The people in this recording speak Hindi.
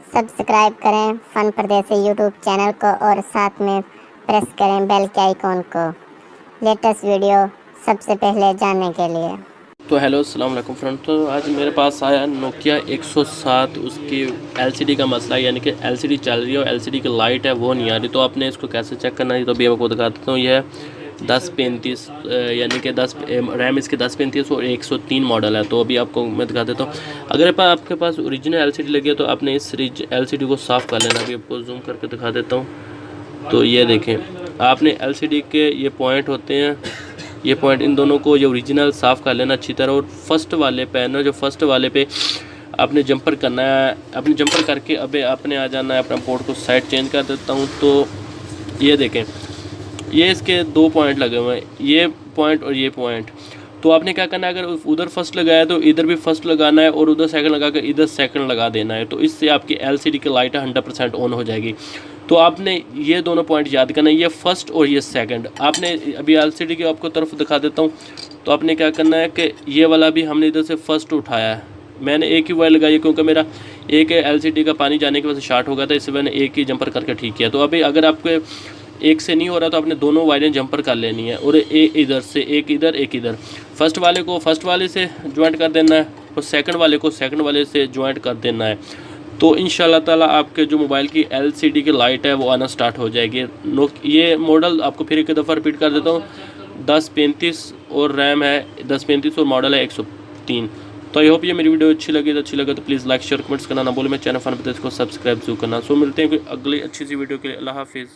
सब्सक्राइब करें फन परदेसी यूट्यूब चैनल को और साथ में प्रेस करें बेल के आइकॉन को लेटेस्ट वीडियो सबसे पहले जानने के लिए। तो हेलो अस्सलाम वालेकुम फ्रेंड। तो आज मेरे पास आया नोकिया 107, उसकी एलसीडी का मसला है, यानी कि एलसीडी चल रही है और एलसीडी की लाइट है वो नहीं आ रही। तो आपने इसको कैसे चेक करना है तो अभी आपको दिखा देता हूँ। यह 1035 यानी कि 10 रैम इसके 1035 और 103 मॉडल है। तो अभी आपको मैं दिखा देता हूँ। अगर आपके पास ओरिजिनल एलसीडी लगी है तो आपने इस एलसीडी को साफ़ कर लेना। अभी आपको जूम करके दिखा देता हूँ। तो ये देखें, आपने एलसीडी के ये पॉइंट होते हैं, ये पॉइंट इन दोनों को ये ओरिजिनल साफ़ कर लेना अच्छी तरह। और फर्स्ट वाले पे ना, जो फर्स्ट वाले पे आपने जंपर करना है, अपने जंपर करके अबे आपने आ जाना है, अपना पोर्ट को साइड चेंज कर देता हूँ। तो ये देखें, ये इसके 2 पॉइंट लगे हुए हैं, ये पॉइंट और ये पॉइंट। तो आपने क्या करना है, अगर उधर फर्स्ट लगाया तो इधर भी फर्स्ट लगाना है और उधर सेकंड लगा कर इधर सेकंड लगा देना है। तो इससे आपकी एलसीडी की लाइट 100% ऑन हो जाएगी। तो आपने ये दोनों पॉइंट याद करना है, ये फर्स्ट और ये सेकंड। आपने अभी एलसीडी की आपको तरफ दिखा देता हूँ। तो आपने क्या करना है कि ये वाला भी हमने इधर से फर्स्ट उठाया है। मैंने एक ही वायर लगाई क्योंकि मेरा एक एलसीडी का पानी जाने की वजह से शार्ट हो गया था, इससे मैंने एक ही जंपर करके ठीक किया। तो अभी अगर आपके एक से नहीं हो रहा तो आपने दोनों वायरें जंपर कर लेनी है और एक इधर से एक इधर एक इधर। फर्स्ट वाले को फर्स्ट वाले से ज्वाइंट कर देना है और सेकंड वाले को सेकंड वाले से ज्वाइंट कर देना है। तो इंशाल्लाह ताला आपके जो मोबाइल की एलसीडी की लाइट है वो आना स्टार्ट हो जाएगी। ये मॉडल आपको फिर एक दफ़ा रिपीट कर देता हूँ। 1035 और रैम है 1035 और मॉडल है 103। तो आई होप ये मेरी वीडियो अच्छी लगी तो प्लीज़ लाइक शेयर कमेंट्स करना ना बोले। मैं चैनल फन परदेसी को सब्सक्राइब जरूर करना। सो मिलते हैं कोई अगली अच्छी सी वीडियो के लिए। अल्लाह हाफिज़।